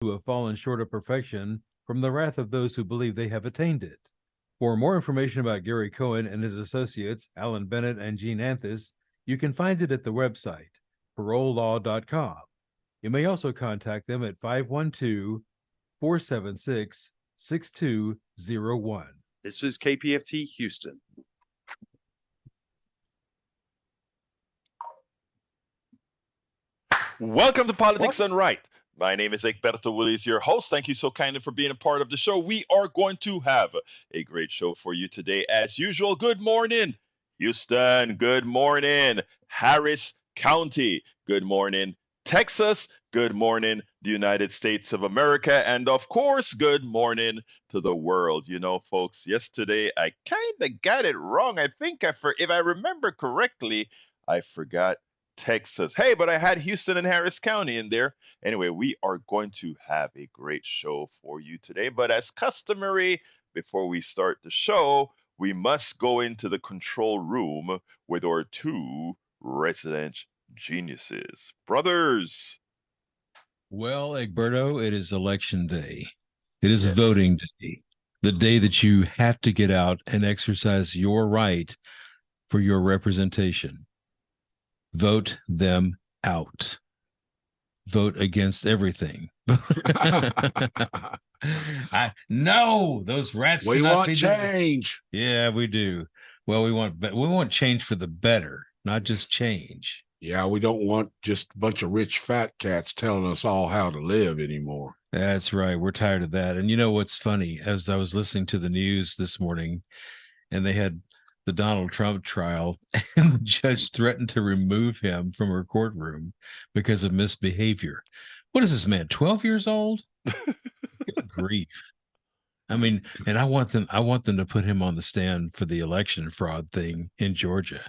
who have fallen short of perfection from the wrath of those who believe they have attained it. For more information about Gary Cohen and his associates, Alan Bennett and Gene Anthis, you can find it at the website, parolelaw.com. You may also contact them at 512 476 6201. This is KPFT Houston. Welcome to Politics Done Right. My name is Egberto Willies, your host. Thank you so kindly for being a part of the show. We are going to have a great show for you today, as usual. Good morning, Houston. Good morning, Harris County. Good morning, Texas. Good morning, the United States of America. And of course, good morning to the world. You know, folks, yesterday I kind of got it wrong. I think if I remember correctly, I forgot Texas. Hey, but I had Houston and Harris County in there. Anyway, we are going to have a great show for you today. But as customary, before we start the show, we must go into the control room with our two resident geniuses. Brothers. Well, Egberto, it is election day. It is Yes. voting day, the day that you have to get out and exercise your right for your representation. Vote them out. Vote against everything. No, those rats We cannot want be change. Yeah, we do. Well, we want change for the better, not just change. Yeah, we don't want just a bunch of rich fat cats telling us all how to live anymore. That's right. We're tired of that. And you know what's funny? As I was listening to the news this morning, and they had the Donald Trump trial, and the judge threatened to remove him from her courtroom because of misbehavior. What is this man, 12 years old? Good grief. I mean, and I want them to put him on the stand for the election fraud thing in Georgia.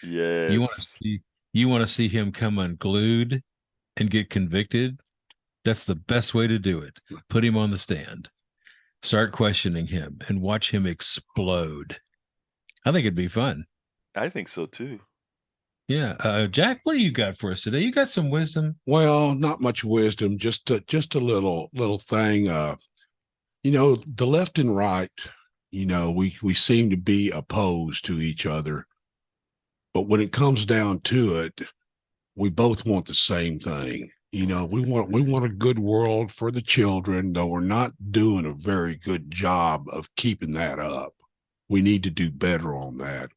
You want to Yes. see you want to see him come unglued and get convicted? That's the best way to do it. Put him on the stand. Start questioning him and watch him explode. I think it'd be fun. I think so too. Yeah. Jack, what do you got for us today? You got some wisdom? Well, not much wisdom, just a little thing. The left and right, we seem to be opposed to each other, but when it comes down to it, we both want the same thing. We want a good world for the children, though we're not doing a very good job of keeping that up. We need to do better on that.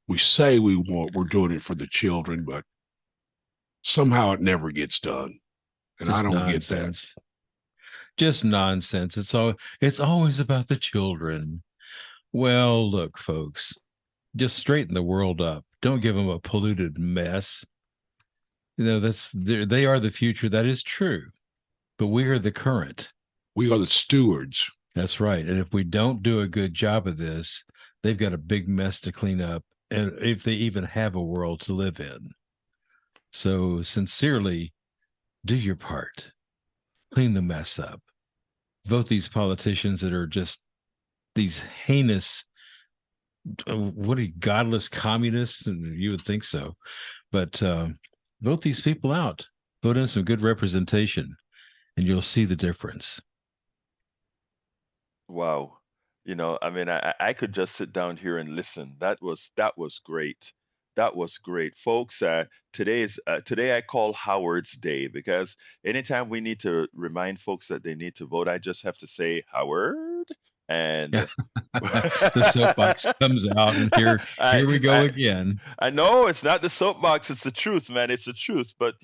We say we're doing it for the children, but somehow it never gets done. And I Just don't get that. nonsense. Just nonsense. It's always about the children. Well, look, folks, just straighten the world up. Don't give them a polluted mess. They are the future. That is true. But we are the current. We are the stewards. That's right. And if we don't do a good job of this, they've got a big mess to clean up, and if they even have a world to live in. So sincerely, do your part. Clean the mess up. Vote these politicians that are just these heinous, what are you, godless communists? And you would think so. But vote these people out. Vote in some good representation, and you'll see the difference. Wow. I mean, I could just sit down here and listen. That was great. That was great, folks. Today I call Howard's Day because anytime we need to remind folks that they need to vote, I just have to say Howard, Yeah. and The soapbox comes out, and I here we go I again. I know it's not the soapbox, it's the truth, man. It's the truth. But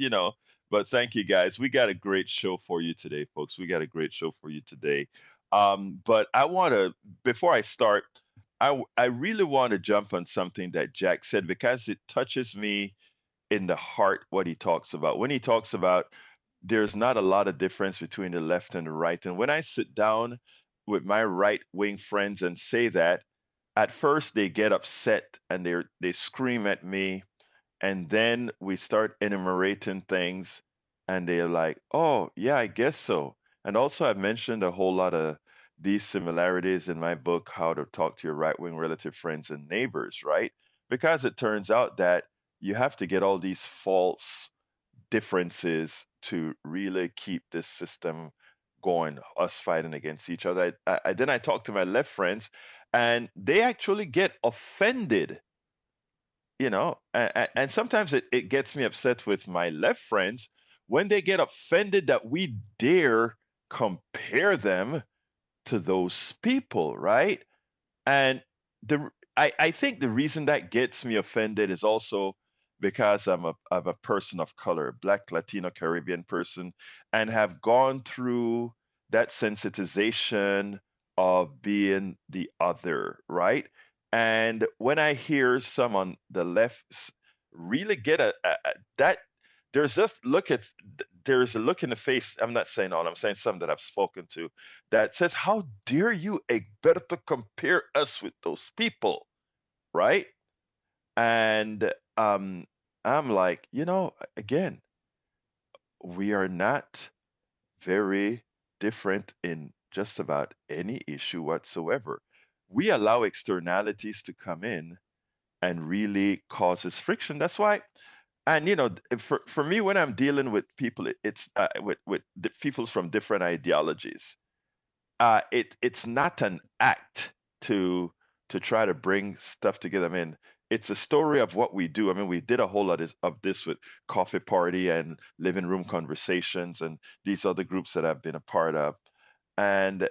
thank you guys. We got a great show for you today, folks. We got a great show for you today. But I want to, before I start, I really want to jump on something that Jack said because it touches me in the heart what he talks about. When he talks about there's not a lot of difference between the left and the right. And when I sit down with my right wing friends and say that, at first they get upset and they scream at me, and then we start enumerating things and they're like, oh yeah, I guess so. And also I mentioned a whole lot of these similarities in my book, How to Talk to Your Right Wing Relative Friends and Neighbors, right? Because it turns out that you have to get all these false differences to really keep this system going, us fighting against each other. Then I talk to my left friends, and they actually get offended, and sometimes it gets me upset with my left friends when they get offended that we dare compare them to those people, right? And I think the reason that gets me offended is also because I'm a person of color, Black, Latino, Caribbean person, and have gone through that sensitization of being the other, right? And when I hear some on the left really get that, there's just there's a look in the face. I'm not saying all. I'm saying some that I've spoken to that says, "How dare you, Egberto, compare us with those people?" Right? And I'm like, again, we are not very different in just about any issue whatsoever. We allow externalities to come in and really causes friction. That's why, and for me, when I'm dealing with people, it's with the people from different ideologies. It's not an act to try to bring stuff together. I mean, it's a story of what we do. I mean, we did a whole lot of this with Coffee Party and Living Room Conversations and these other groups that I've been a part of. And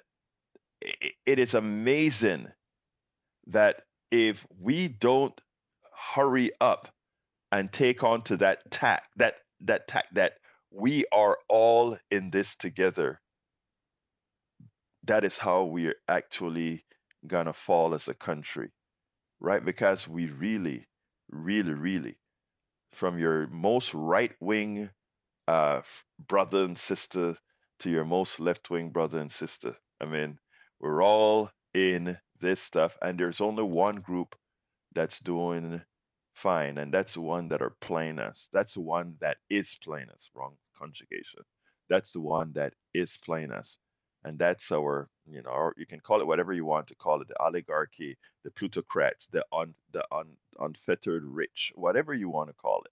it is amazing that if we don't hurry up and take on to that tack, that we are all in this together, that is how we're actually gonna fall as a country, right? Because we really, really, really, from your most right wing brother and sister to your most left wing brother and sister, I mean, we're all in this stuff, and there's only one group that's doing fine, and that's the one that are playing us. That's the one that is playing us. Wrong conjugation. That's the one that is playing us, and that's our, or you can call it whatever you want to call it, the oligarchy, the plutocrats, the unfettered rich, whatever you want to call it.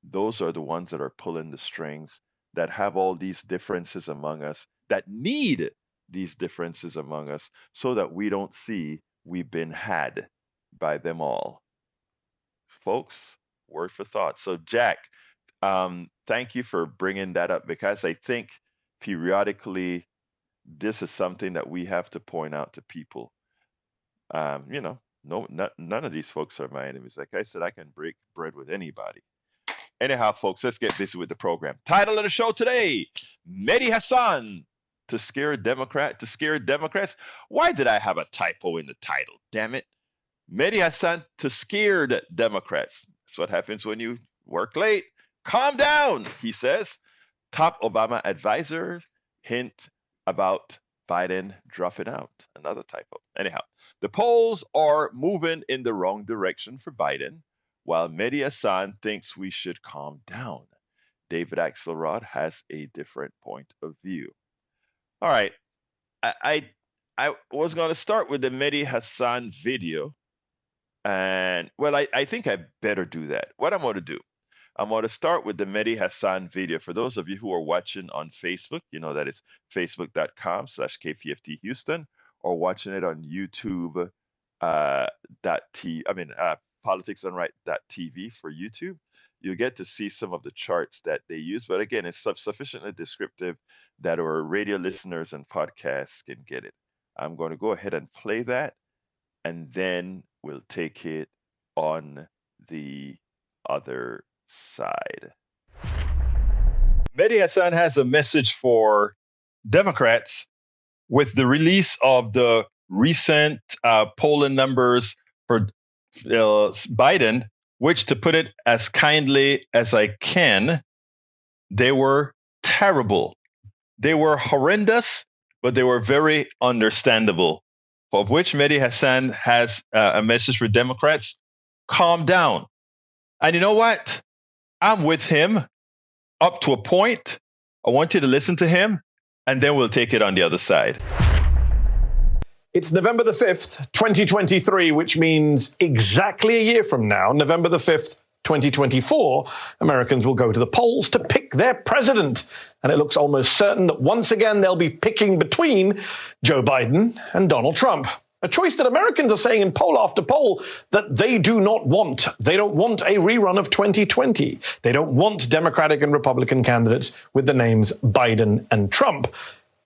Those are the ones that are pulling the strings, that have all these differences among us, that need these differences among us, so that we don't see we've been had by them all. Folks, word for thought. So, Jack, thank you for bringing that up, because I think periodically this is something that we have to point out to people. None of these folks are my enemies. Like I said, I can break bread with anybody. Anyhow, folks, let's get busy with the program. Title of the show today: Mehdi Hasan to scare Democrats. Why did I have a typo in the title? Damn it. Mehdi Hasan to scared Democrats. That's what happens when you work late. Calm down, he says. Top Obama advisor hint about Biden dropping out. Another typo. Anyhow, the polls are moving in the wrong direction for Biden, while Mehdi Hasan thinks we should calm down. David Axelrod has a different point of view. All right. I was going to start with the Mehdi Hasan video. And, well, I think I better do that. What I'm going to do, I'm going to start with the Mehdi Hasan video. For those of you who are watching on Facebook, that is facebook.com/KPFT Houston, or watching it on YouTube, politicsdoneright.tv for YouTube, you'll get to see some of the charts that they use. But again, it's sufficiently descriptive that our radio listeners and podcasts can get it. I'm going to go ahead and play that, and then we'll take it on the other side. Mehdi Hasan has a message for Democrats with the release of the recent polling numbers for Biden, which, to put it as kindly as I can, they were terrible. They were horrendous, but they were very understandable. Of which Mehdi Hasan has a message for Democrats: calm down. And you know what? I'm with him up to a point. I want you to listen to him, and then we'll take it on the other side. It's November the 5th, 2023, which means exactly a year from now, November the 5th, 2024, Americans will go to the polls to pick their president. And it looks almost certain that once again they'll be picking between Joe Biden and Donald Trump. A choice that Americans are saying in poll after poll that they do not want. They don't want a rerun of 2020. They don't want Democratic and Republican candidates with the names Biden and Trump.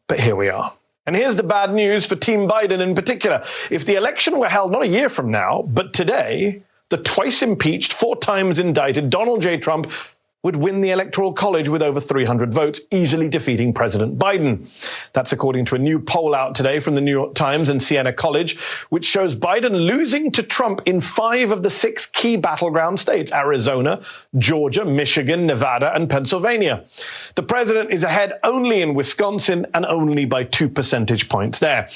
But here we are. And here's the bad news for Team Biden in particular. If the election were held not a year from now, but today, the twice impeached, 4 times indicted Donald J. Trump would win the Electoral College with over 300 votes, easily defeating President Biden. That's according to a new poll out today from the New York Times and Siena College, which shows Biden losing to Trump in 5 of the 6 key battleground states: Arizona, Georgia, Michigan, Nevada, and Pennsylvania. The president is ahead only in Wisconsin and only by 2 percentage points there.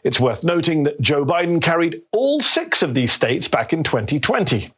It's worth noting that Joe Biden carried all 6 of these states back in 2020.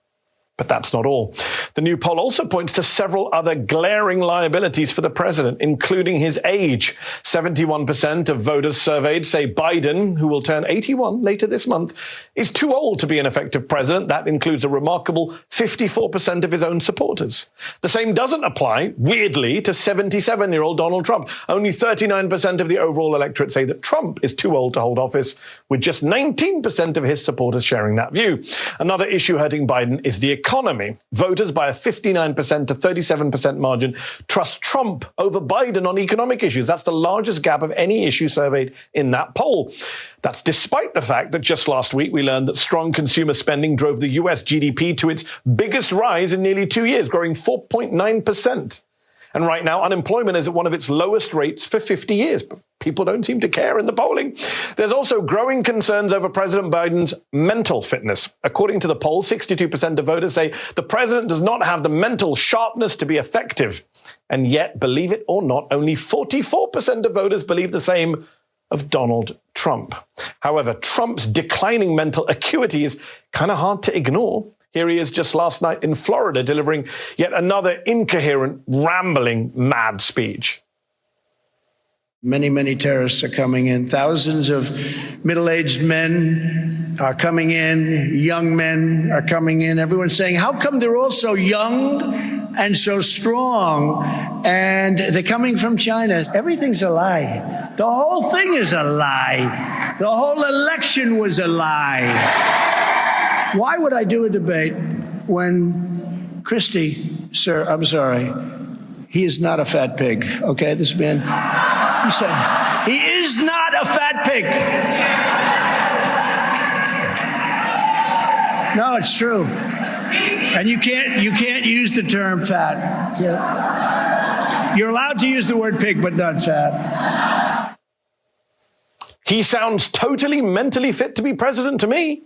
But that's not all. The new poll also points to several other glaring liabilities for the president, including his age. 71% of voters surveyed say Biden, who will turn 81 later this month, is too old to be an effective president. That includes a remarkable 54% of his own supporters. The same doesn't apply, weirdly, to 77-year-old Donald Trump. Only 39% of the overall electorate say that Trump is too old to hold office, with just 19% of his supporters sharing that view. Another issue hurting Biden is the economy. Voters by a 59% to 37% margin trust Trump over Biden on economic issues. That's the largest gap of any issue surveyed in that poll. That's despite the fact that just last week we learned that strong consumer spending drove the US GDP to its biggest rise in nearly 2 years, growing 4.9%. And right now, unemployment is at one of its lowest rates for 50 years. But people don't seem to care in the polling. There's also growing concerns over President Biden's mental fitness. According to the poll, 62% of voters say the president does not have the mental sharpness to be effective. And yet, believe it or not, only 44% of voters believe the same of Donald Trump. However, Trump's declining mental acuity is kind of hard to ignore. Here he is just last night in Florida delivering yet another incoherent, rambling, mad speech. Many, many terrorists are coming in. Thousands of middle-aged men are coming in. Young men are coming in. Everyone's saying, how come they're all so young and so strong? And they're coming from China. Everything's a lie. The whole thing is a lie. The whole election was a lie. Why would I do a debate when Christie, sir, I'm sorry, he is not a fat pig, okay, this man? He said, he is not a fat pig. No, it's true. And you can't use the term fat. You're allowed to use the word pig, but not fat. He sounds totally mentally fit to be president to me.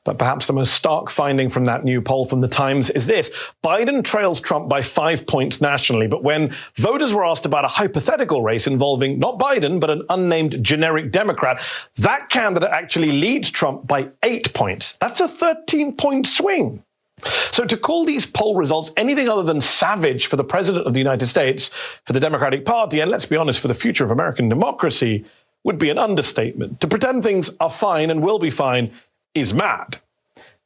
But perhaps the most stark finding from that new poll from the Times is this. Biden trails Trump by 5 points nationally, but when voters were asked about a hypothetical race involving not Biden, but an unnamed generic Democrat, that candidate actually leads Trump by 8 points. That's a 13-point swing. So to call these poll results anything other than savage for the president of the United States, for the Democratic Party, and let's be honest, for the future of American democracy, would be an understatement. To pretend things are fine and will be fine is mad.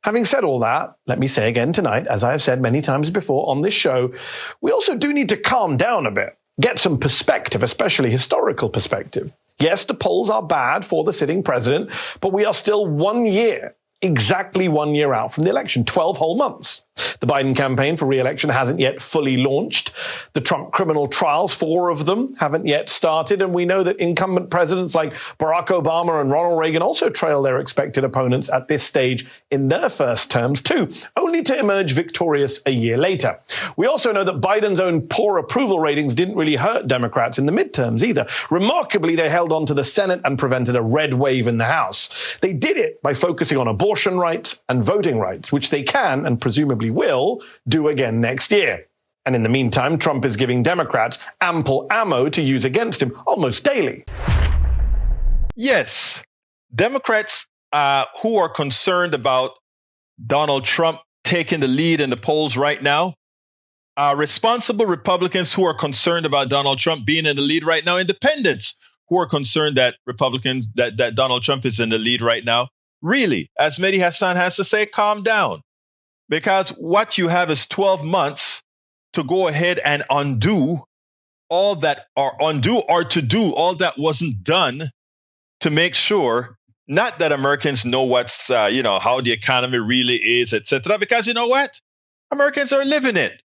Having said all that, let me say again tonight, as I have said many times before on this show, we also do need to calm down a bit, get some perspective, especially historical perspective. Yes, the polls are bad for the sitting president, but we are still 1 year, exactly 1 year out from the election, 12 whole months. The Biden campaign for re-election hasn't yet fully launched. The Trump criminal trials, 4 of them, haven't yet started. And we know that incumbent presidents like Barack Obama and Ronald Reagan also trail their expected opponents at this stage in their first terms too, only to emerge victorious a year later. We also know that Biden's own poor approval ratings didn't really hurt Democrats in the midterms either. Remarkably, they held on to the Senate and prevented a red wave in the House. They did it by focusing on abortion rights and voting rights, which they can and presumably will do again next year. And in the meantime, Trump is giving Democrats ample ammo to use against him almost daily. Yes, Democrats who are concerned about Donald Trump taking the lead in the polls right now, responsible Republicans who are concerned about Donald Trump being in the lead right now, independents who are concerned that that Donald Trump is in the lead right now. Really, as Mehdi Hasan has to say, calm down. because what you have is 12 months to go ahead and undo all that, or to do all that wasn't done, to make sure not that Americans know what's how the economy really is, etc. Because you know what, Americans are living it,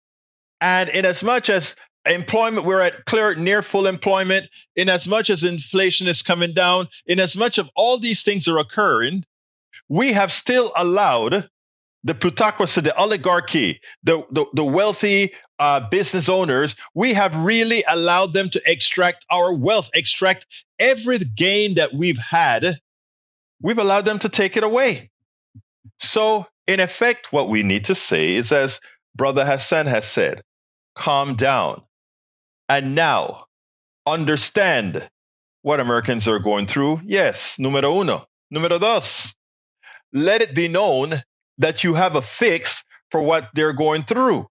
and in as much as employment, we're at near full employment, in as much as inflation is coming down, in as much of all these things are occurring, we have still allowed the plutocracy, the oligarchy, the wealthy business owners, we have really allowed them to extract our wealth, extract every gain that we've had. We've allowed them to take it away. So, in effect, what we need to say is, as Brother Hassan has said, calm down. And now, understand what Americans are going through. Yes, numero uno. Numero dos. Let it be known that you have a fix for what they're going through.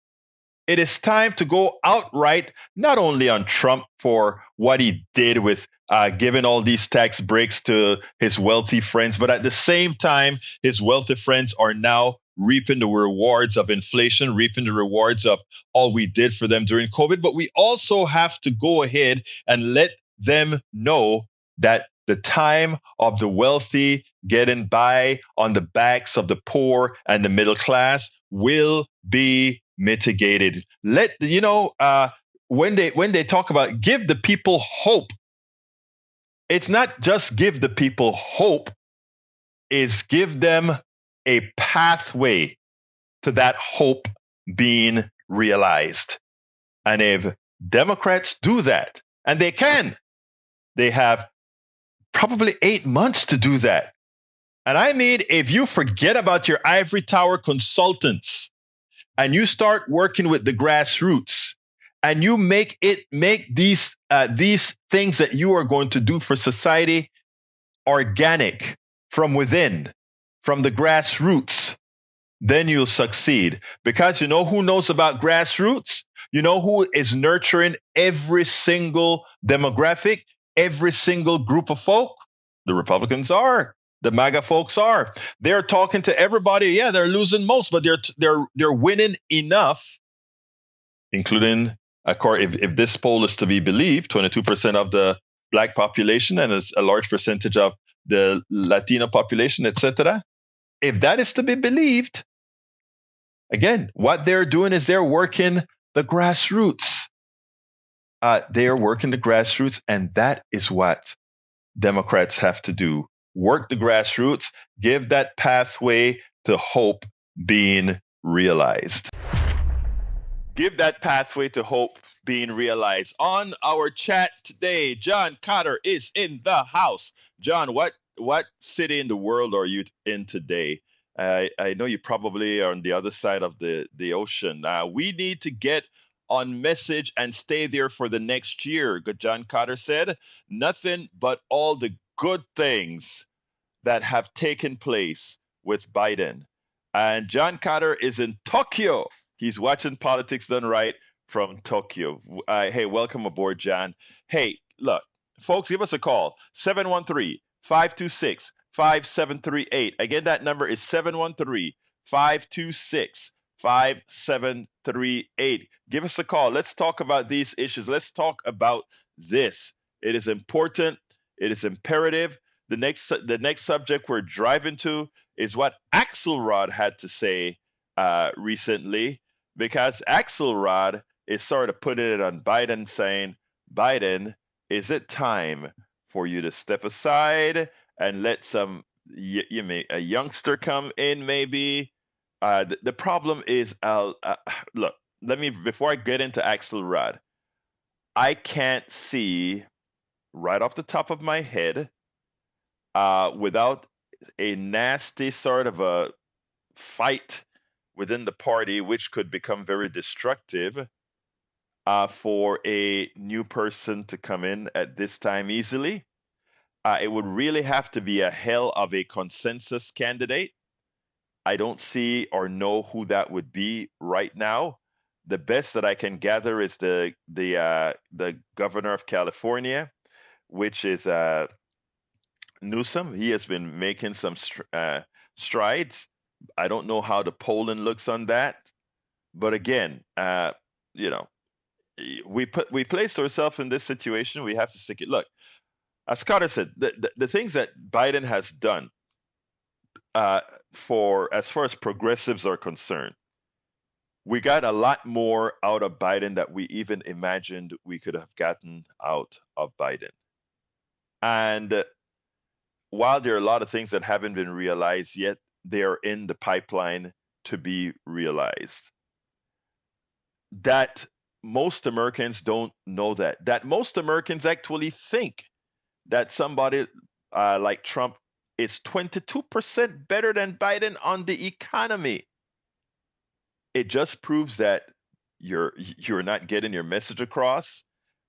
It is time to go outright, not only on Trump for what he did with giving all these tax breaks to his wealthy friends, but at the same time, his wealthy friends are now reaping the rewards of inflation, reaping the rewards of all we did for them during COVID. But we also have to go ahead and let them know that the time of the wealthy getting by on the backs of the poor and the middle class will be mitigated. When they talk about give the people hope, it's not just give the people hope, it's give them a pathway to that hope being realized. And if Democrats do that, and they can, they have probably 8 months to do that. And I mean, if you forget about your ivory tower consultants and you start working with the grassroots and you make these things that you are going to do for society organic from within, from the grassroots, then you'll succeed. Because you know who knows about grassroots? You know who is nurturing every single demographic, every single group of folk? The Republicans are. The MAGA folks are. They're talking to everybody. Yeah, they're losing most, but they're winning enough, including, if this poll is to be believed, 22% of the Black population and a large percentage of the Latino population, etc. If that is to be believed, again, what they're doing is they're working the grassroots. They are working the grassroots, and that is what Democrats have to do. Work the grassroots, give that pathway to hope being realized. Give that pathway to hope being realized. On our chat today, John Cotter is in the house. John, what city in the world are you in today? I know you probably are on the other side of the ocean. We need to get on message and stay there for the next year. Good, John Cotter said, nothing but all the good things that have taken place with Biden. And John Cotter is in Tokyo. He's watching Politics Done Right from Tokyo. Hey, welcome aboard, John. Hey, look, folks, give us a call. 713-526-5738. Again, that number is 713-526-5738. Give us a call. Let's talk about these issues. Let's talk about this. It is important. It is imperative. The next subject we're driving to is what Axelrod had to say recently, because Axelrod is sort of putting it on Biden, saying, Biden, is it time for you to step aside and let a youngster come in maybe? The problem is, look, before I get into Axelrod, I can't see right off the top of my head, without a nasty sort of a fight within the party, which could become very destructive, for a new person to come in at this time easily. It would really have to be a hell of a consensus candidate. I don't see or know who that would be right now. The best that I can gather is the governor of California, which is Newsom. He has been making some strides. I don't know how the polling looks on that, but again, you know, we placed ourselves in this situation. We have to stick it. Look, as Carter said, the things that Biden has done uh, for as far as progressives are concerned, we got a lot more out of Biden that we even imagined we could have gotten out of Biden. And while there are a lot of things that haven't been realized yet, they are in the pipeline to be realized. That most Americans don't know that most Americans actually think that somebody like Trump is 22% better than Biden on the economy. It just proves that you're not getting your message across,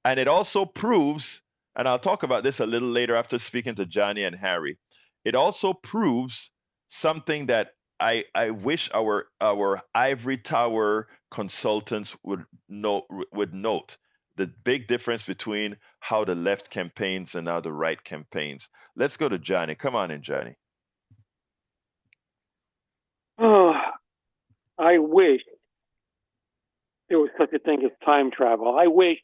and it also proves, and I'll talk about this a little later after speaking to Johnny and Harry. It also proves something that I wish our ivory tower consultants would note the big difference between how the left campaigns and how the right campaigns. Let's go to Johnny. Come on in, Johnny. Oh, I wish there was such a thing as time travel. I wish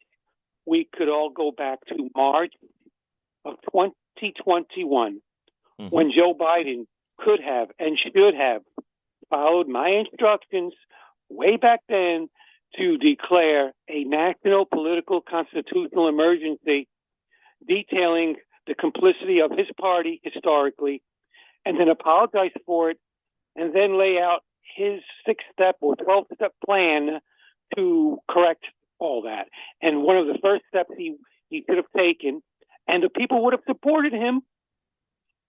we could all go back to March of 2021 when Joe Biden could have and should have followed my instructions way back then to declare a national political constitutional emergency detailing the complicity of his party historically, and then apologize for it, and then lay out his 6-step or 12-step plan to correct all that. And one of the first steps he could have taken, and the people would have supported him,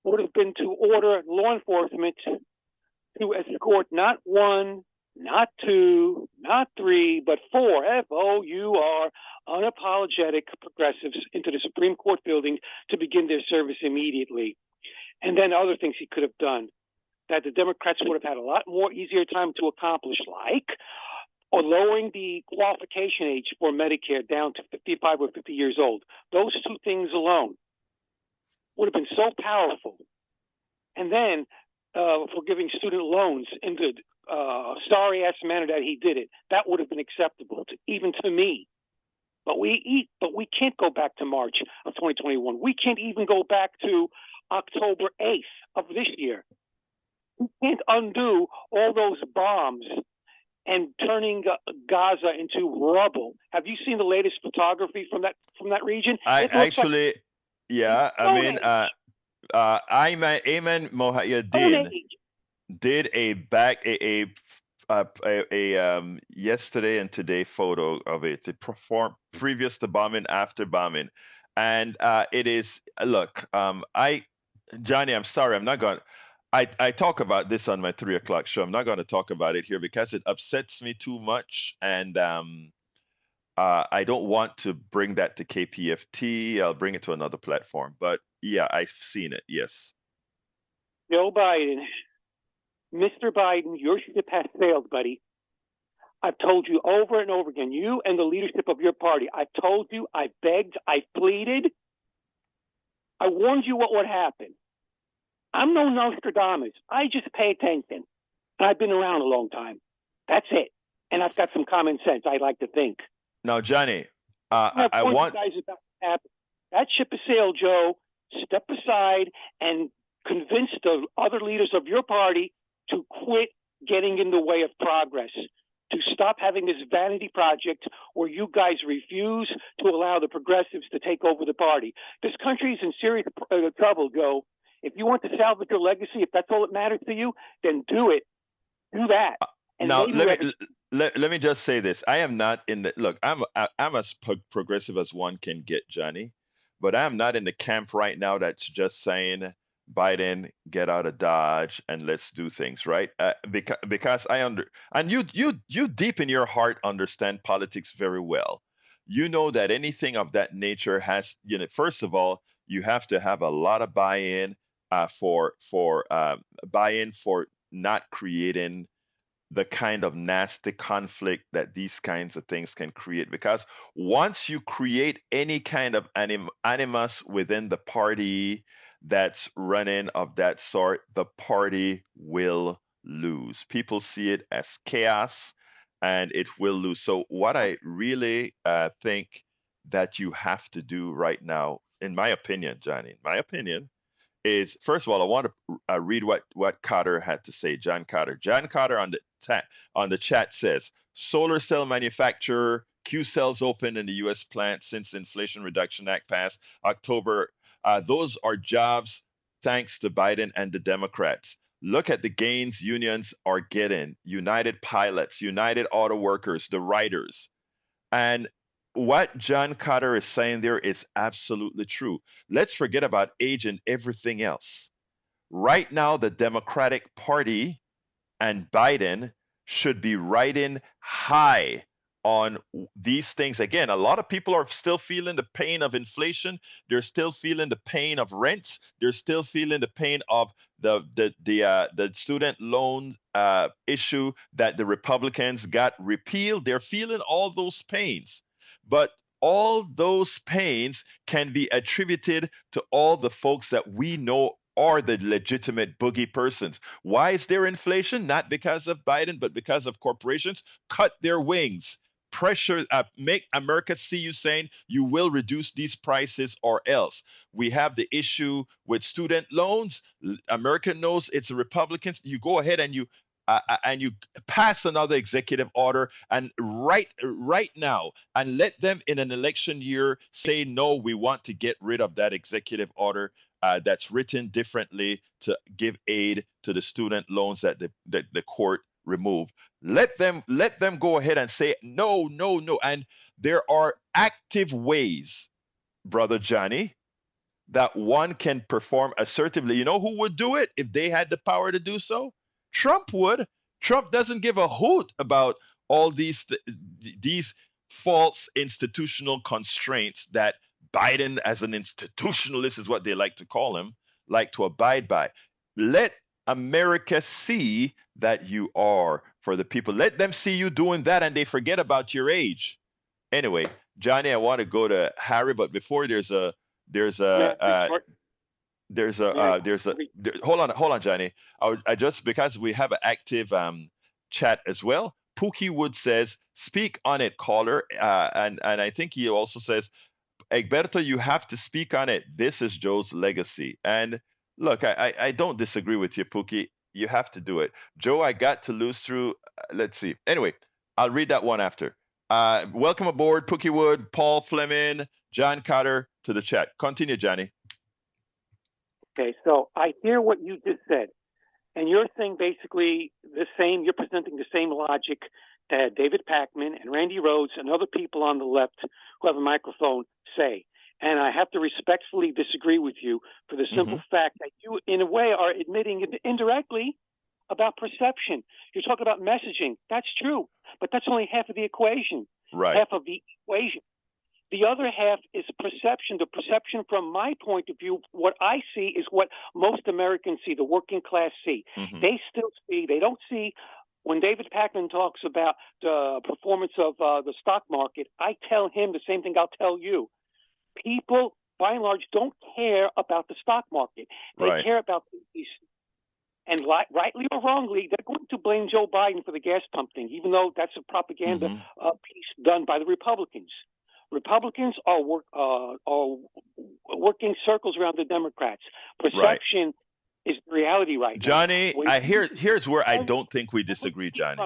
would have been to order law enforcement to escort not one, not two, not three, but 4 FOUR unapologetic progressives into the Supreme Court building to begin their service immediately. And then other things he could have done that the Democrats would have had a lot more easier time to accomplish, like or lowering the qualification age for Medicare down to 55 or 50 years old. Those 2 things alone would have been so powerful. And then for giving student loans in the sorry-ass manner that he did it, that would have been acceptable, even to me. But we can't go back to March of 2021. We can't even go back to October 8th of this year. We can't undo all those bombs and turning Gaza into rubble. Have you seen the latest photography from that region? I It looks actually, like yeah, I Stone mean, Age. Ayman Stone Mohyeddin Age. did a yesterday and today photo of it. It performed previous to bombing, after bombing, and it is look. Johnny, I'm sorry, I'm not going. I talk about this on my 3 o'clock show. I'm not going to talk about it here because it upsets me too much, and I don't want to bring that to KPFT. I'll bring it to another platform. But yeah, I've seen it. Yes. Joe Biden, Mr. Biden, your ship has sailed, buddy. I've told you over and over again, you and the leadership of your party, I've told you, I begged, I pleaded. I warned you what would happen. I'm no Nostradamus. I just pay attention. And I've been around a long time. That's it. And I've got some common sense, I like to think. Now, Johnny, I want. you guys about to happen. That ship has sailed, Joe. Step aside and convince the other leaders of your party to quit getting in the way of progress, to stop having this vanity project where you guys refuse to allow the progressives to take over the party. This country is in serious trouble, Joe. If you want to salvage your legacy, if that's all that matters to you, then do it. Do that. And Now, maybe let me just say this. I am not in the look. I'm as progressive as one can get, Johnny, but I'm not in the camp right now that's just saying Biden get out of Dodge and let's do things right. Because and you deep in your heart understand politics very well. You know that anything of that nature has, first of all, you have to have a lot of buy-in for not creating the kind of nasty conflict that these kinds of things can create. Because once you create any kind of animus within the party that's running of that sort, the party will lose. People see it as chaos, and it will lose. So what I really think that you have to do right now, in my opinion, Johnny, in my opinion, is first of all, I want to read what Cotter had to say. John Cotter. John Cotter on the chat says, solar cell manufacturer Q cells opened in the U.S. plant since the Inflation Reduction Act passed October. Those are jobs thanks to Biden and the Democrats. Look at the gains unions are getting. United Pilots, United Auto Workers, the writers. And what John Cotter is saying there is absolutely true. Let's forget about age and everything else. Right now, the Democratic Party and Biden should be riding high on these things. Again, a lot of people are still feeling the pain of inflation. They're still feeling the pain of rents. They're still feeling the pain of the student loan issue that the Republicans got repealed. They're feeling all those pains, but all those pains can be attributed to all the folks that we know are the legitimate boogie persons. Why is there inflation? Not because of Biden, but because of corporations. Cut their wings. Pressure, make America see you saying you will reduce these prices or else. We have the issue with student loans. America knows it's the Republicans. You go ahead and you pass another executive order and right now and let them in an election year say no, we want to get rid of that executive order that's written differently to give aid to the student loans that the court removed. Let them go ahead and say no, no, no. And there are active ways, brother Johnny, that one can perform assertively. You know who would do it if they had the power to do so? Trump would. Trump doesn't give a hoot about all these false institutional constraints that Biden, as an institutionalist, is what they like to call him, like to abide by. Let America see that you are for the people. Let them see you doing that, and they forget about your age. Anyway, Johnny, I want to go to Harry, but before hold on, Johnny. I just because we have an active chat as well. Pookie Wood says, "Speak on it, caller," and I think he also says, "Egberto, you have to speak on it. This is Joe's legacy." And look, I don't disagree with you, Pookie. You have to do it, Joe. I got to lose through. Let's see. Anyway, I'll read that one after. Welcome aboard, Pookie Wood, Paul Fleming, John Cotter to the chat. Continue, Johnny. Okay, so I hear what you just said, and you're saying basically the same. You're presenting the same logic that David Pacman and Randy Rhodes and other people on the left who have a microphone say. And I have to respectfully disagree with you for the simple fact that you, in a way, are admitting indirectly about perception. You're talking about messaging. That's true, but that's only half of the equation. Right. Half of the equation. The other half is perception. The perception from my point of view, what I see is what most Americans see, the working class see. They still see, they don't see, when David Pacman talks about the performance of the stock market, I tell him the same thing I'll tell you. People, by and large, don't care about the stock market. They care about these. And rightly or wrongly, they're going to blame Joe Biden for the gas pump thing, even though that's a propaganda piece done by the Republicans. Republicans are working circles around the Democrats. Perception is reality right Johnny, now. Here's where I don't think we disagree, Johnny.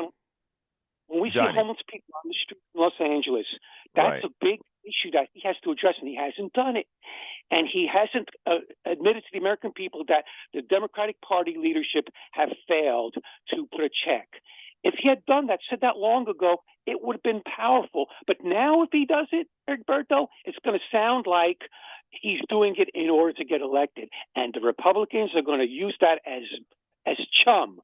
When we see homeless people on the street in Los Angeles, that's a big issue that he has to address, and he hasn't done it. And he hasn't admitted to the American people that the Democratic Party leadership have failed to put a check. If he had done that, said that long ago, it would have been powerful. But now if he does it, Egberto, it's going to sound like he's doing it in order to get elected. And the Republicans are going to use that as chum.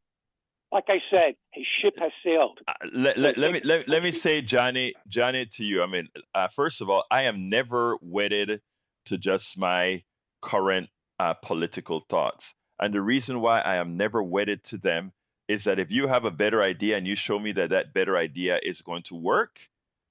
Like I said, his ship has sailed. Let me say, Johnny, to you. I mean, first of all, I am never wedded to just my current political thoughts. And the reason why I am never wedded to them is that if you have a better idea and you show me that that better idea is going to work,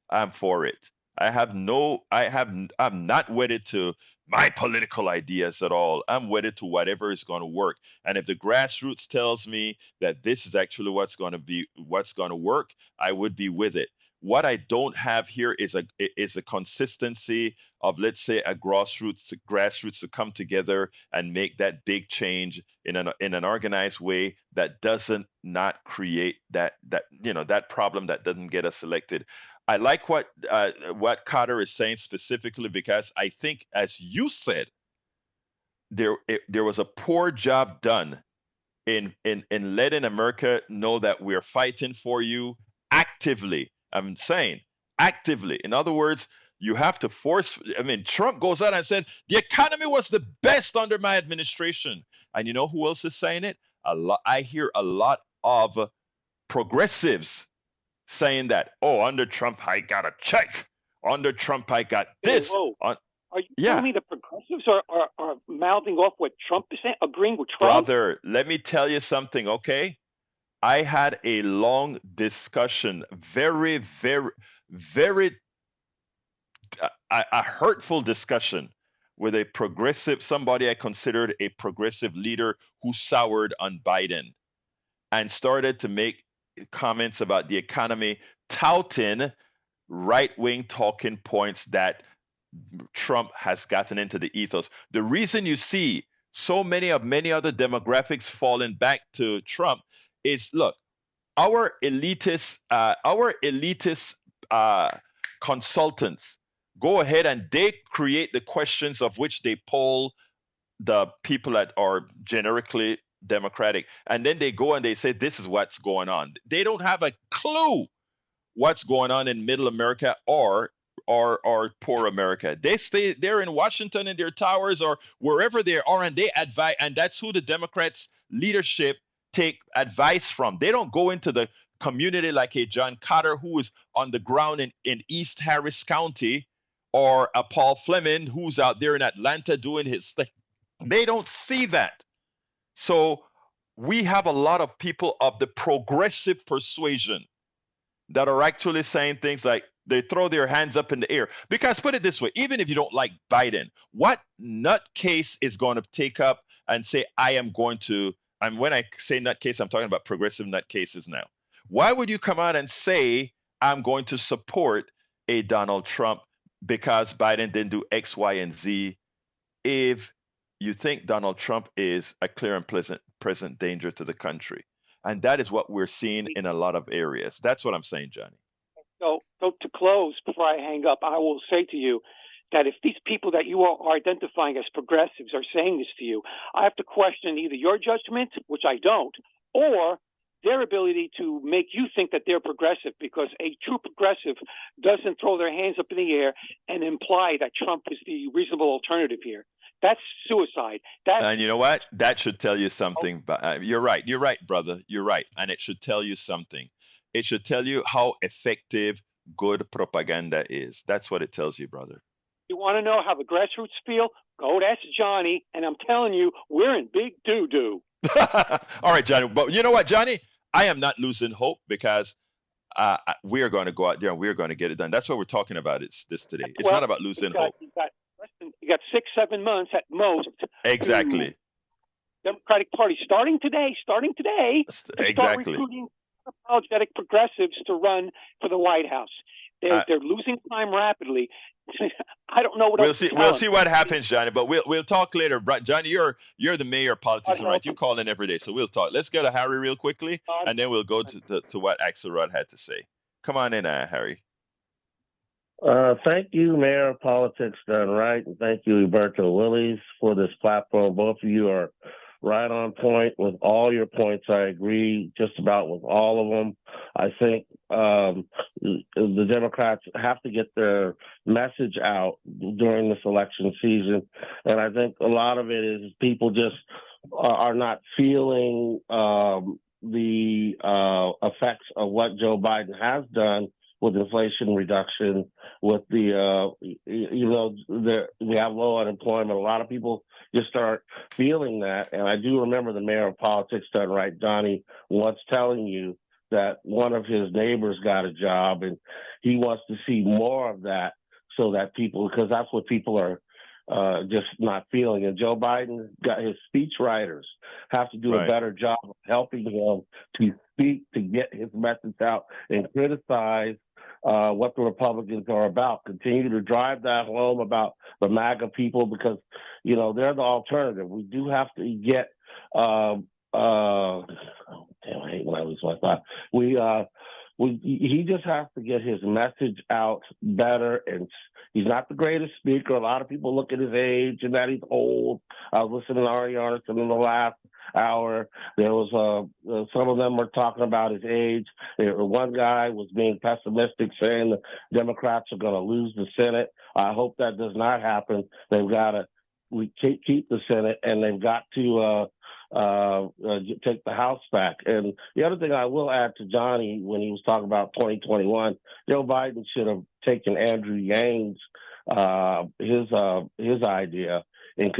I'm for it. I'm not wedded to my political ideas at all. I'm wedded to whatever is going to work. And if the grassroots tells me that this is actually what's going to work, I would be with it. What I don't have here is a consistency of, let's say, a grassroots to come together and make that big change in an organized way that doesn't not create that problem that doesn't get us elected. I like what Carter is saying specifically, because I think, as you said, there was a poor job done in letting America know that we're fighting for you actively. I'm saying actively. In other words, you have to force. I mean, Trump goes out and said the economy was the best under my administration, and you know who else is saying it? A lot. I hear a lot of progressives saying that. Oh, under Trump, I got a check. Under Trump, I got this. Whoa. Are you Yeah. telling me the progressives are mouthing off what Trump is saying, agreeing with Trump? Brother, let me tell you something, okay? I had a long discussion, very, very, very, a hurtful discussion with a progressive, somebody I considered a progressive leader who soured on Biden and started to make comments about the economy, touting right-wing talking points that Trump has gotten into the ethos. The reason you see so many other demographics falling back to Trump is, look, our elitist consultants go ahead and they create the questions of which they poll the people that are generically democratic, and then they go and they say this is what's going on. They don't have a clue what's going on in middle America or poor America. They stay there in Washington in their towers or wherever they are, and they advise, and that's who the Democrats leadership take advice from. They don't go into the community like a John Carter who is on the ground in East Harris County, or a Paul Fleming who's out there in Atlanta doing his thing. They don't see that. So we have a lot of people of the progressive persuasion that are actually saying things like they throw their hands up in the air. Because put it this way, even if you don't like Biden, what nutcase is going to take up and say, I am going to, and when I say nutcase, I'm talking about progressive nutcases now. Why would you come out and say, I'm going to support a Donald Trump because Biden didn't do X, Y, and Z, if you think Donald Trump is a clear and present danger to the country? And that is what we're seeing in a lot of areas. That's what I'm saying, Johnny. So to close, before I hang up, I will say to you that if these people that you are identifying as progressives are saying this to you, I have to question either your judgment, which I don't, or their ability to make you think that they're progressive, because a true progressive doesn't throw their hands up in the air and imply that Trump is the reasonable alternative here. That's suicide. And you know what? That should tell you something. You're right. You're right, brother. You're right. And it should tell you something. It should tell you how effective good propaganda is. That's what it tells you, brother. You want to know how the grassroots feel? Go ask Johnny, and I'm telling you, we're in big doo-doo. All right, Johnny. But you know what, Johnny? I am not losing hope, because we are going to go out there and we're going to get it done. That's what we're talking about this today. It's not about losing hope. You got 6-7 months at most. Exactly. Democratic Party starting today. Exactly. Start recruiting apologetic progressives to run for the White House. They're losing time rapidly. I don't know what we'll see. We'll see what happens, Johnny. But we'll talk later. Johnny, you're the mayor of politics, right? You call in every day, so we'll talk. Let's go to Harry real quickly, and then we'll go to what Axelrod had to say. Come on in, Harry. Thank you, Mayor of Politics Done Right, and thank you, Roberto Willis, for this platform. Both of you are right on point with all your points. I agree just about with all of them. I think the Democrats have to get their message out during this election season, and I think a lot of it is people just are not feeling the effects of what Joe Biden has done with inflation reduction, with the, we have low unemployment. A lot of people just start feeling that. And I do remember the Mayor of Politics Done Right, Donnie, once telling you that one of his neighbors got a job, and he wants to see more of that, so that people, because that's what people are just not feeling. And Joe Biden got his speech writers have to do a Right. better job of helping him to speak, to get his message out and criticize what the Republicans are about. Continue to drive that home about the MAGA people, because, you know, they're the alternative. We do have to get, damn, I hate when I lose my thought. He just has to get his message out better. And he's not the greatest speaker. A lot of people look at his age and that he's old. I was listening to Ari Arnson in the last hour. There was some of them were talking about his age. One guy was being pessimistic, saying the Democrats are going to lose the Senate. I hope that does not happen. They've got to keep the Senate, and they've got to take the House back. And the other thing I will add to Johnny, when he was talking about 2021, Joe Biden should have taken Andrew Yang's his idea and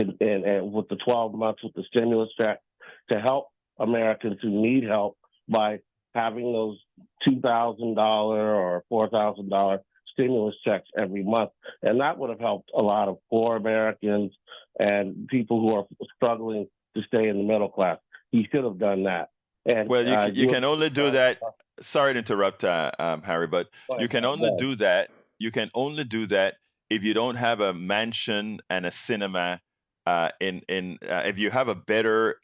with the 12 months with the stimulus check to help Americans who need help by having those $2,000 or $4,000 stimulus checks every month. And that would have helped a lot of poor Americans and people who are struggling to stay in the middle class. He should have done that. And Well, you can only do that. Sorry to interrupt, Harry, but you can only do that. You can only do that if you don't have a mansion and a cinema. If you have a better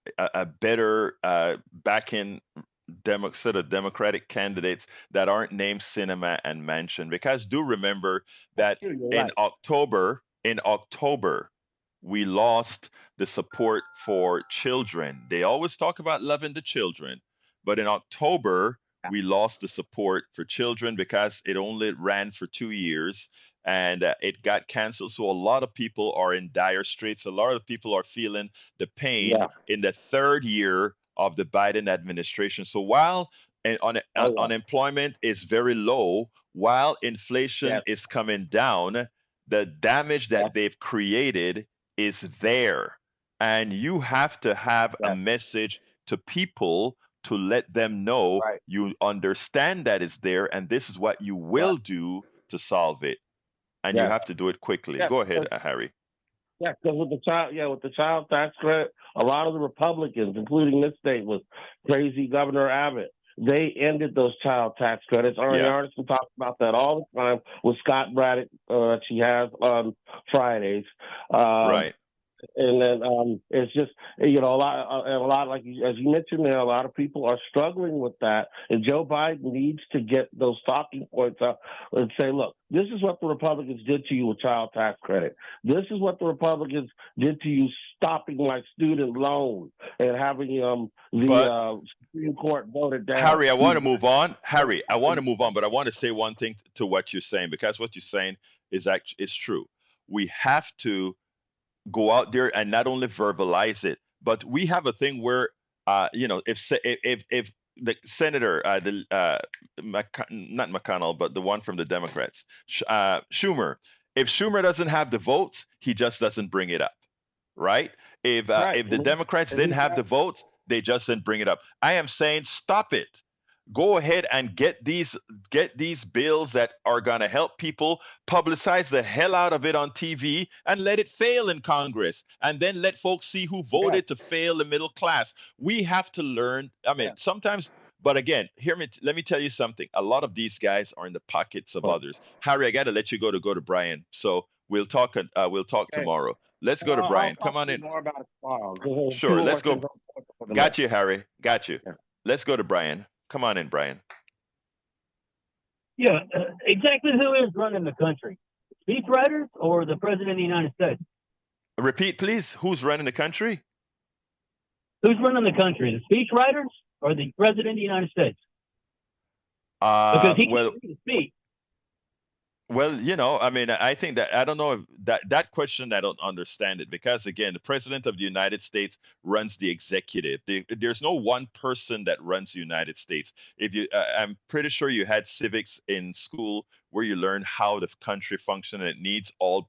backing set of Democratic candidates that aren't named cinema and mansion, because do remember that in October, we lost the support for children. They always talk about loving the children, but in October, we lost the support for children because it only ran for 2 years and it got canceled. So a lot of people are in dire straits. A lot of people are feeling the pain in the third year of the Biden administration. So while unemployment is very low, while inflation is coming down, the damage that they've created is there. And you have to have a message to people to let them know you understand that it's there and this is what you will do to solve it. And you have to do it quickly. Go ahead, Harry. Yeah, because with the child tax credit, a lot of the Republicans, including this state, was crazy Governor Abbott. They ended those child tax credits. Ari Arnson talks about that all the time with Scott Braddock that she has on Fridays. Right. And then it's just, you know, a lot like as you mentioned there, a lot of people are struggling with that. And Joe Biden needs to get those talking points out and say, look, this is what the Republicans did to you with child tax credit. This is what the Republicans did to you stopping my student loan and having the Supreme Court voted down. Harry, I want to move on. But I want to say one thing to what you're saying, because what you're saying is true. We have to go out there and not only verbalize it, but we have a thing where, if the senator, not McConnell, but the one from the Democrats, Schumer, if Schumer doesn't have the votes, he just doesn't bring it up, right? If the Democrats didn't have the votes, they just didn't bring it up. I am saying, stop it. Go ahead and get these bills that are going to help people, publicize the hell out of it on TV and let it fail in Congress, and then let folks see who voted to fail the middle class. We have to learn. I mean, sometimes, but again, let me tell you something. A lot of these guys are in the pockets of others. Harry, I got to let you go to Brian. So we'll talk tomorrow. Let's go to Brian. Come on in. More about it tomorrow. Sure, let's go. Got you, Harry. Got you. Let's go to Brian. Come on in, Brian. Yeah, exactly who is running the country? Speechwriters or the President of the United States? Repeat, please. Who's running the country? Who's running the country? The speechwriters or the President of the United States? Because he can speak. Well, I mean, I think that I don't know if that question, I don't understand it, because again, the President of the United States runs the executive. There's no one person that runs the United States. I'm pretty sure you had civics in school where you learned how the country functions, and it needs all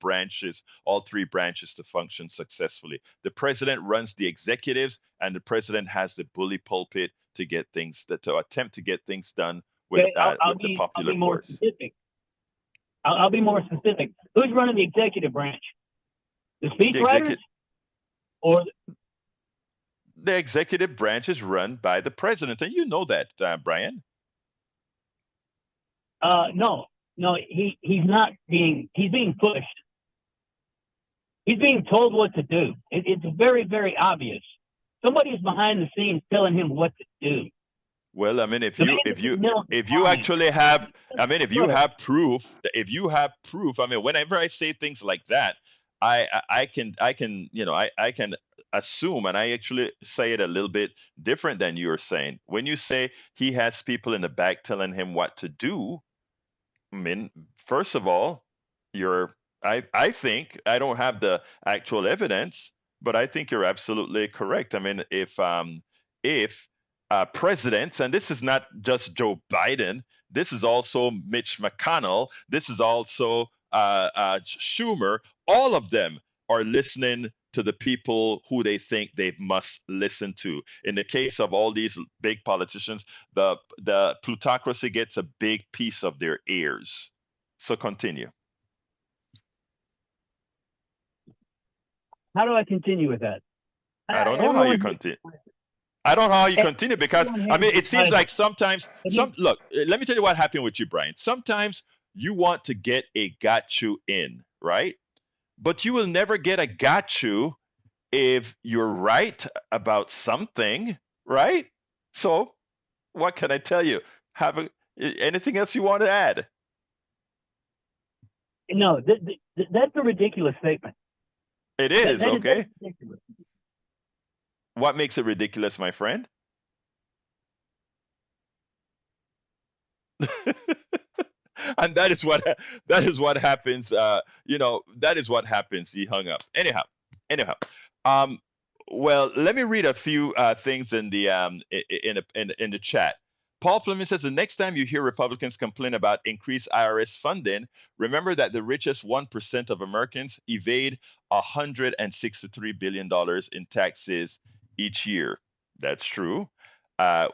three branches to function successfully. The President runs the executives, and the President has the bully pulpit to attempt to get things done with the popular voice. I'll be more specific. Who's running the executive branch? The speechwriters? Or the executive branch is run by the president, and you know that, Brian. no, he's not being. He's being pushed. He's being told what to do. It's very, very obvious. Somebody's behind the scenes telling him what to do. Well, I mean, if you actually have, I mean, if you have proof, I mean, whenever I say things like that, I can I can assume, and I actually say it a little bit different than you're saying. When you say he has people in the back telling him what to do, I mean, first of all, I think I don't have the actual evidence, but I think you're absolutely correct. I mean, if presidents, and this is not just Joe Biden, this is also Mitch McConnell, this is also Schumer, all of them are listening to the people who they think they must listen to. In the case of all these big politicians, the plutocracy gets a big piece of their ears. So continue. How do I continue with that? I don't know how you continue. I don't know how you continue because, I mean, it seems like sometimes, look, let me tell you what happened with you, Brian. Sometimes you want to get a got you in, right? But you will never get a got you if you're right about something, right? So what can I tell you? Anything else you want to add? No, that's a ridiculous statement. It is, okay. What makes it ridiculous, my friend? And that is what happens. That is what happens. He hung up. Anyhow. Well, let me read a few things in the in the chat. Paul Fleming says the next time you hear Republicans complain about increased IRS funding, remember that the richest 1% of Americans evade $163 billion in taxes each year. That's true.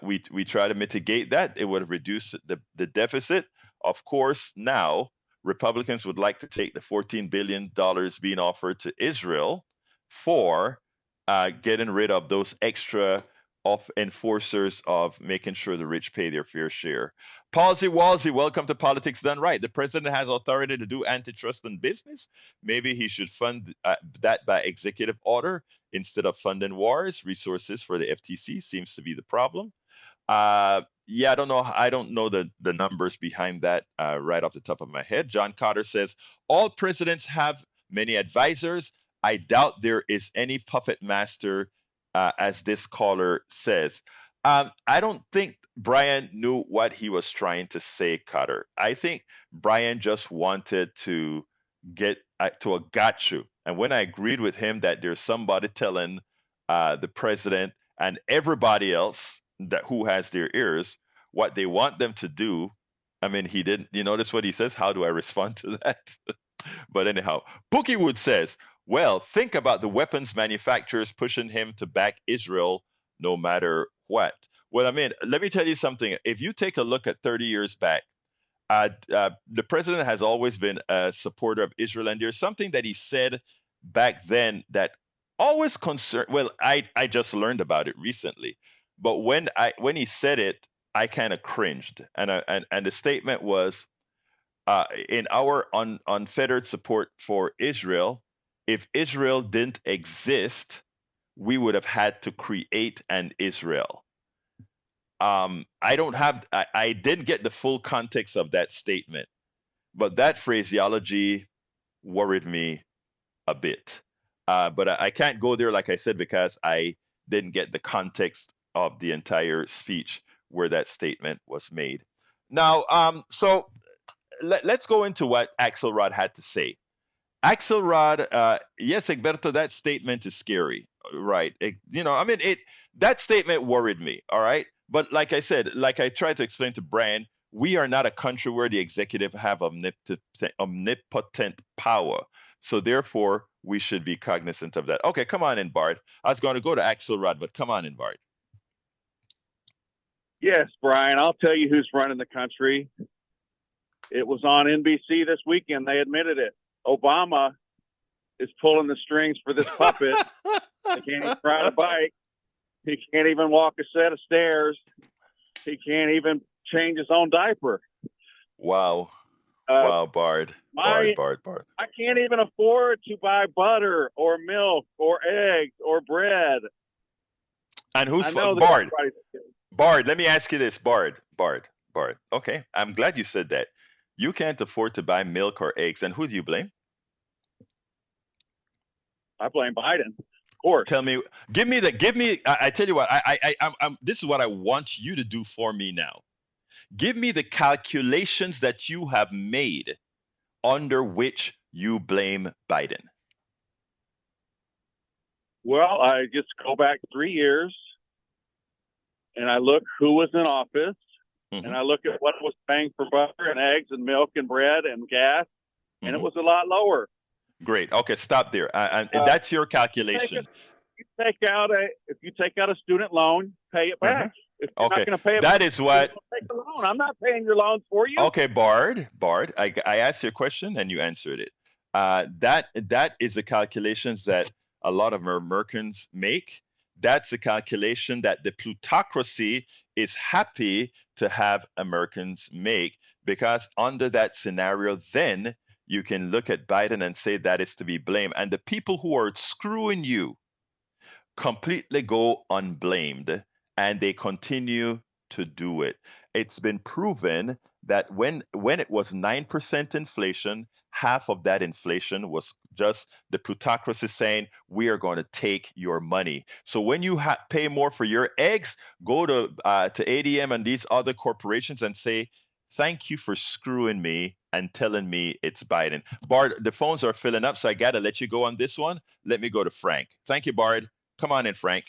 We try to mitigate that. It would reduce the deficit. Of course, now Republicans would like to take the $14 billion being offered to Israel for getting rid of those extra of enforcers of making sure the rich pay their fair share. Palsy Walsey, welcome to Politics Done Right. The president has authority to do antitrust and business. Maybe he should fund that by executive order instead of funding wars. Resources for the FTC seems to be the problem. Yeah, I don't know the numbers behind that right off the top of my head. John Carter says, all presidents have many advisors. I doubt there is any puppet master, as this caller says. I don't think Brian knew what he was trying to say, Carter. I think Brian just wanted to get to a got you. And when I agreed with him that there's somebody telling the president and everybody else who has their ears what they want them to do, I mean, he didn't. You notice what he says? How do I respond to that? But anyhow, Bookie Wood says, well, think about the weapons manufacturers pushing him to back Israel no matter what. Well, I mean, let me tell you something. If you take a look at 30 years back, the president has always been a supporter of Israel. And there's something that he said back then that always concerned. Well, I just learned about it recently. But when he said it, I kind of cringed. And the statement was, in our unfettered support for Israel, if Israel didn't exist, we would have had to create an Israel. I didn't get the full context of that statement, but that phraseology worried me a bit. But I can't go there, like I said, because I didn't get the context of the entire speech where that statement was made. Now, so let's go into what Axelrod had to say. Axelrod, yes, Egberto, that statement is scary, right? That statement worried me, all right? But like I said, like I tried to explain to Brian, we are not a country where the executive have omnipotent power. So therefore, we should be cognizant of that. Okay, come on in, Bart. I was going to go to Axelrod, but come on in, Bart. Yes, Brian, I'll tell you who's running the country. It was on NBC this weekend. They admitted it. Obama is pulling the strings for this puppet. He can't even ride a bike. He can't even walk a set of stairs. He can't even change his own diaper. Wow. Wow, Bard. Bard. I can't even afford to buy butter or milk or eggs or bread. And who's Bard? Bard, let me ask you this, Bard. Okay, I'm glad you said that. You can't afford to buy milk or eggs, and who do you blame? I blame Biden, of course. Tell me, I tell you what, I'm this is what I want you to do for me now. Give me the calculations that you have made under which you blame Biden. Well, I just go back 3 years and I look who was in office and I look at what was paying for butter and eggs and milk and bread and gas, and it was a lot lower. Great. Okay, stop there. And that's your calculation. If you take out a student loan, pay it back. If you're not going to pay it that back, is what. Take the loan. I'm not paying your loans for you. Okay, Bard. I asked you a question and you answered it. That is the calculations that a lot of Americans make. That's the calculation that the plutocracy is happy to have Americans make, because under that scenario, then you can look at Biden and say that is to be blamed. And the people who are screwing you completely go unblamed, and they continue to do it. It's been proven that when it was 9% inflation, half of that inflation was just the plutocracy saying, we are going to take your money. So when you pay more for your eggs, go to ADM and these other corporations and say, thank you for screwing me and telling me it's Biden. Bard, the phones are filling up, so I got to let you go on this one. Let me go to Frank. Thank you, Bard. Come on in, Frank.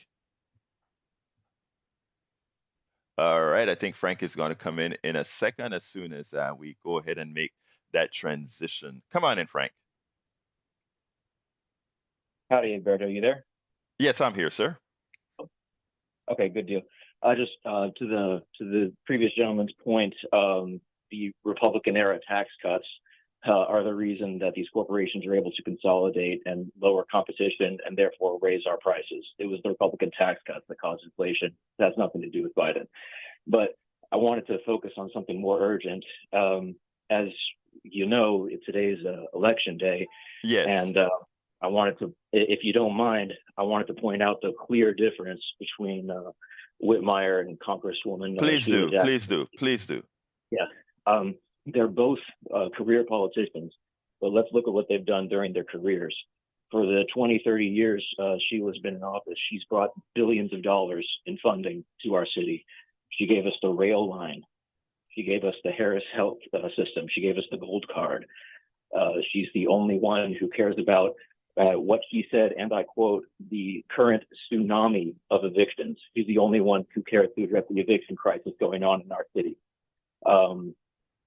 All right, I think Frank is going to come in a second as soon as we go ahead and make that transition. Come on in, Frank. Howdy, Alberto. You there? Yes, I'm here, sir. Okay, good deal. Just to the previous gentleman's point, the Republican era tax cuts are the reason that these corporations are able to consolidate and lower competition and therefore raise our prices. It was the Republican tax cuts that caused inflation. That has nothing to do with Biden. But I wanted to focus on something more urgent. As you know, today's election day. Yes. And I wanted to, if you don't mind, I wanted to point out the clear difference between Whitmire and Congresswoman. Please do. Yeah. They're both career politicians, but let's look at what they've done during their careers. For the 20, 30 years Sheila's been in office, she's brought billions of dollars in funding to our city. She gave us the rail line. She gave us the Harris Health system. She gave us the gold card. She's the only one who cares about what she said, and I quote, the current tsunami of evictions. She's the only one who cares to address the eviction crisis going on in our city.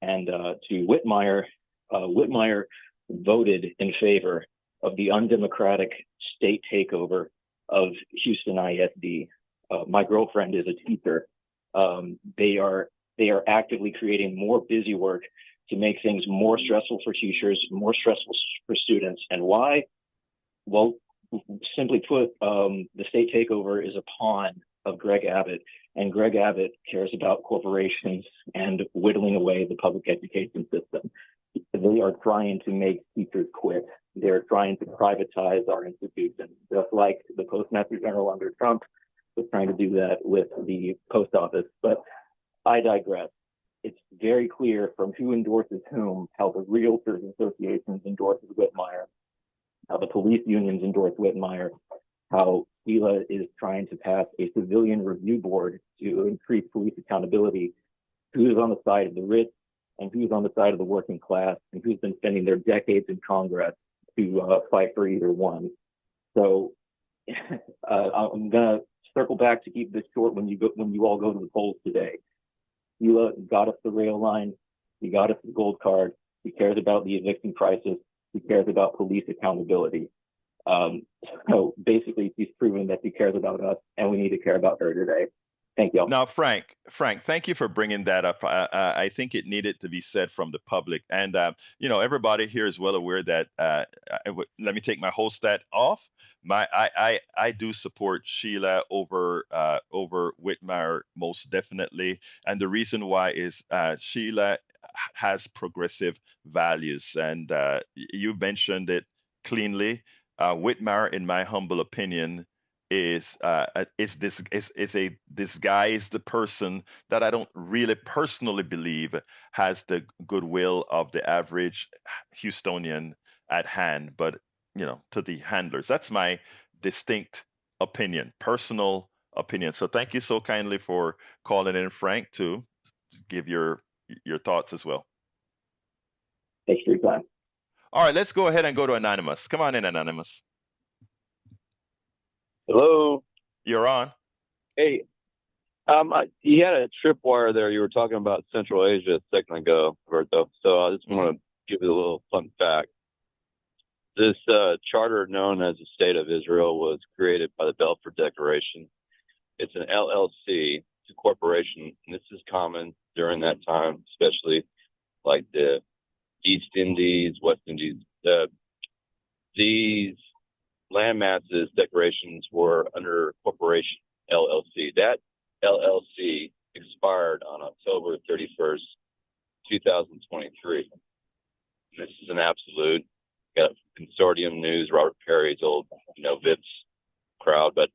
And to Whitmire, Whitmire voted in favor of the undemocratic state takeover of Houston ISD. My girlfriend is a teacher. They are actively creating more busy work to make things more stressful for teachers, more stressful for students. And why? Well, simply put, the state takeover is a pawn of Greg Abbott, and Greg Abbott cares about corporations and whittling away the public education system. They are trying to make teachers quit. They're trying to privatize our institutions, just like the Postmaster General under Trump was trying to do that with the post office. But I digress. It's very clear from who endorses whom, how the Realtors Associations endorses Whitmire, how the police unions endorse Whitmire, how Sheila is trying to pass a civilian review board to increase police accountability, who's on the side of the rich and who's on the side of the working class, and who's been spending their decades in Congress to fight for either one. So I'm gonna circle back to keep this short when you all go to the polls today. Sheila got us the rail line, he got us the gold card, he cares about the eviction crisis, he cares about police accountability. So basically, she's proven that she cares about us, and we need to care about her today. Thank you. Now, Frank, thank you for bringing that up. I think it needed to be said from the public, and everybody here is well aware that. Let me take my whole stat off. I do support Sheila over Whitmire most definitely, and the reason why is Sheila has progressive values, and you mentioned it cleanly. Whitmire, in my humble opinion, is a disguised person that I don't really personally believe has the goodwill of the average Houstonian at hand, but to the handlers. That's my distinct opinion, personal opinion. So thank you so kindly for calling in, Frank, to give your thoughts as well. Thanks for your time. All right, let's go ahead and go to Anonymous. Come on in, Anonymous. Hello. You're on. Hey, you had a tripwire there. You were talking about Central Asia a second ago, Roberto. So I just want to give you a little fun fact. This charter known as the State of Israel was created by the Balfour Declaration. It's an LLC, it's a corporation, and this is common during that time, especially like the East Indies, West Indies. These land masses declarations were under corporation LLC. That LLC expired on October 31st, 2023. And this is an absolute. Got Consortium News, Robert Perry's old, VIPS crowd, but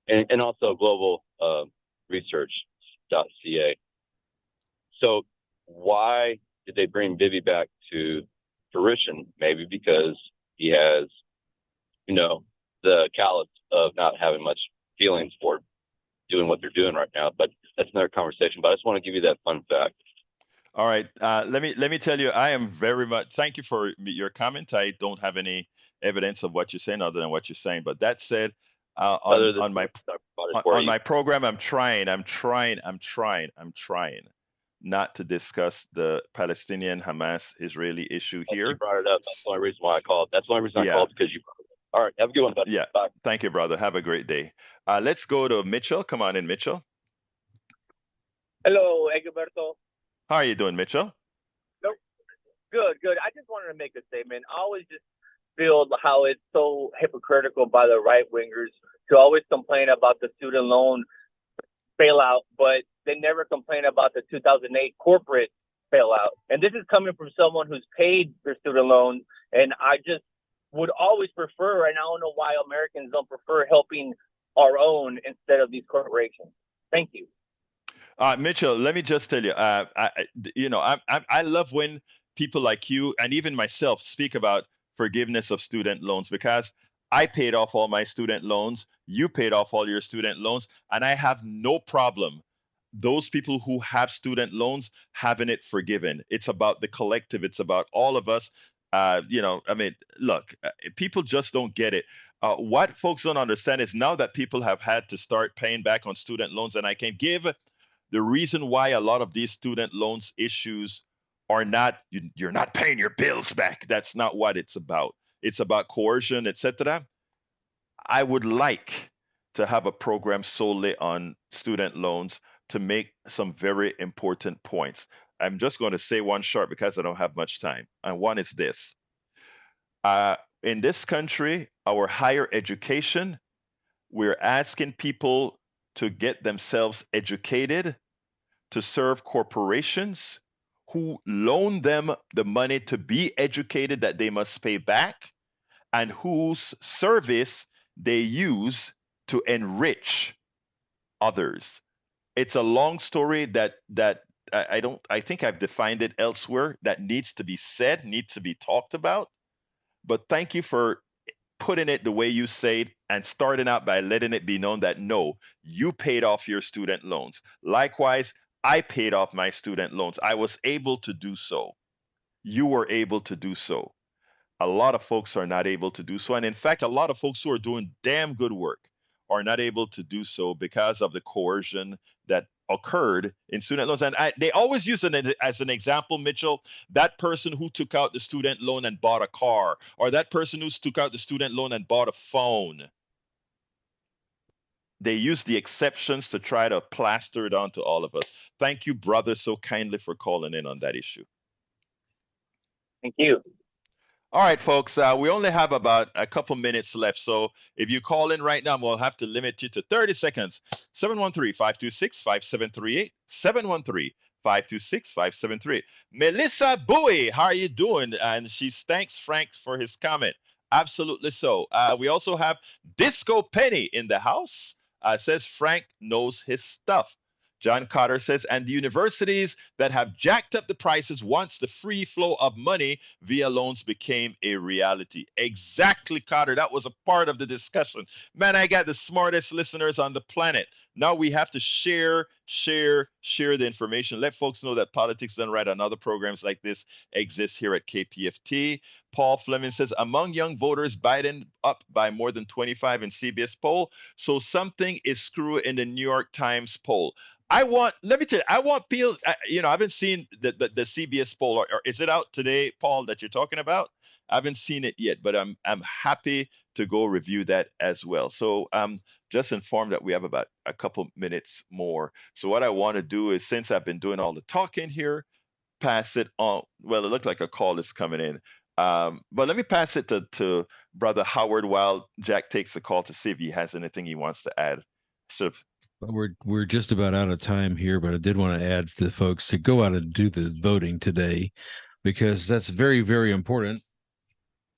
and also Global Research.ca. So why did they bring Bibi back to fruition? Maybe because he has, the callous of not having much feelings for doing what they're doing right now. But that's another conversation. But I just want to give you that fun fact. All right. Let me tell you, I am very much. Thank you for your comment. I don't have any evidence of what you're saying other than what you're saying. But that said, on my program, I'm trying not to discuss the Palestinian Hamas Israeli issue here. You brought it up. That's the only reason why I called. That's the only reason I called, because you brought it up. All right. Have a good one, buddy. Yeah. Bye. Thank you, brother. Have a great day. Let's go to Mitchell. Come on in, Mitchell. Hello, Egberto. How are you doing, Mitchell? Good. I just wanted to make a statement. I always just feel how it's so hypocritical by the right wingers to always complain about the student loan bailout, but they never complain about the 2008 corporate bailout. And this is coming from someone who's paid their student loans. And I just would always prefer, and I don't know why Americans don't prefer helping our own instead of these corporations. Thank you. Mitchell, let me just tell you, I love when people like you and even myself speak about forgiveness of student loans, because I paid off all my student loans. You paid off all your student loans, and I have no problem those people who have student loans having it forgiven. It's about the collective. It's about all of us. Look, people just don't get it. What folks don't understand is now that people have had to start paying back on student loans, and I can give the reason why a lot of these student loans issues are not, you're not paying your bills back. That's not what it's about. It's about coercion, etc. I would like to have a program solely on student loans to make some very important points. I'm just going to say one short because I don't have much time. And one is this. In this country, our higher education, we're asking people to get themselves educated to serve corporations who loan them the money to be educated that they must pay back, and whose service they use to enrich others. It's a long story that I think I've defined it elsewhere, that needs to be said, needs to be talked about. But thank you for putting it the way you say it and starting out by letting it be known that no, you paid off your student loans. Likewise, I paid off my student loans. I was able to do so. You were able to do so. A lot of folks are not able to do so. And in fact, a lot of folks who are doing damn good work are not able to do so because of the coercion that occurred in student loans. And they always use it as an example, Mitchell, that person who took out the student loan and bought a car, or that person who took out the student loan and bought a phone. they use the exceptions to try to plaster it onto all of us. Thank you, brother, so kindly for calling in on that issue. Thank you. All right, folks, we only have about a couple minutes left. So if you call in right now, we'll have to limit you to 30 seconds. 713-526-5738. 713-526-5738. Melissa Bowie, how are you doing? And she thanks Frank for his comment. Absolutely so. We also have Disco Penny in the house. Says Frank knows his stuff. John Carter says, and the universities that have jacked up the prices once the free flow of money via loans became a reality. Exactly, Carter. That was a part of the discussion. Man, I got the smartest listeners on the planet. Now we have to share the information. Let folks know that Politics Done Right and other programs like this exist here at KPFT. Paul Fleming says, among young voters, Biden up by more than 25 in CBS poll. So something is screwy in the New York Times poll. Let me tell you, I want people, I haven't seen the CBS poll, or is it out today, Paul, that you're talking about? I haven't seen it yet, but I'm happy to go review that as well. So just informed that we have about a couple minutes more. So what I want to do is, since I've been doing all the talking here, pass it on. Well, it looked like a call is coming in. But let me pass it to Brother Howard while Jack takes the call to see if he has anything he wants to add. So We're just about out of time here, but I did want to add to the folks to go out and do the voting today, because that's very, very important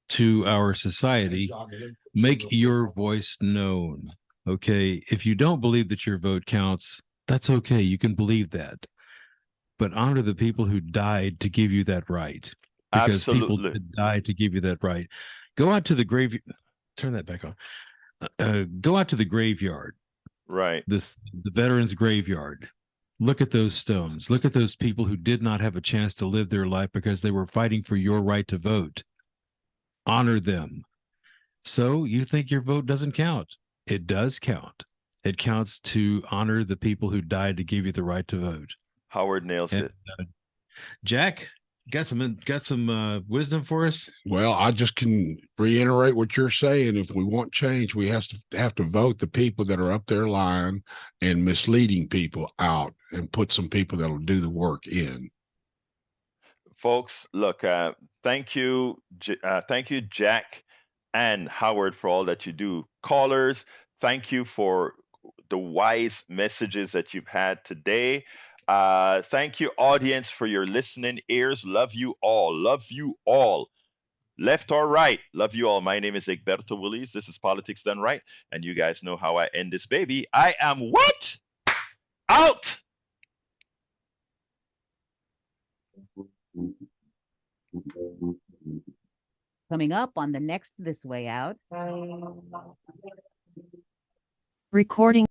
to our society. Make your voice known. Okay. If you don't believe that your vote counts, that's okay. You can believe that. But honor the people who died to give you that right. Because people did die to give you that right. Go out to the grave. Turn that back on. Go out to the graveyard. Right. The veterans' graveyard. Look at those stones. Look at those people who did not have a chance to live their life because they were fighting for your right to vote. Honor them. So you think your vote doesn't count? It does count. It counts to honor the people who died to give you the right to vote. Howard nails it. Jack, got some wisdom for us? Well, I just can reiterate what you're saying. If we want change, we have to vote the people that are up there lying and misleading people out, and put some people that'll do the work in. Folks, look, thank you, Jack and Howard, for all that you do. Callers, thank you for the wise messages that you've had today. Thank you, audience, for your listening ears. Love you all. Love you all. Left or right, love you all. My name is Egberto Willies. This is Politics Done Right, and you guys know how I end this baby. I am what? Out! Coming up on the next This Way Out. Recording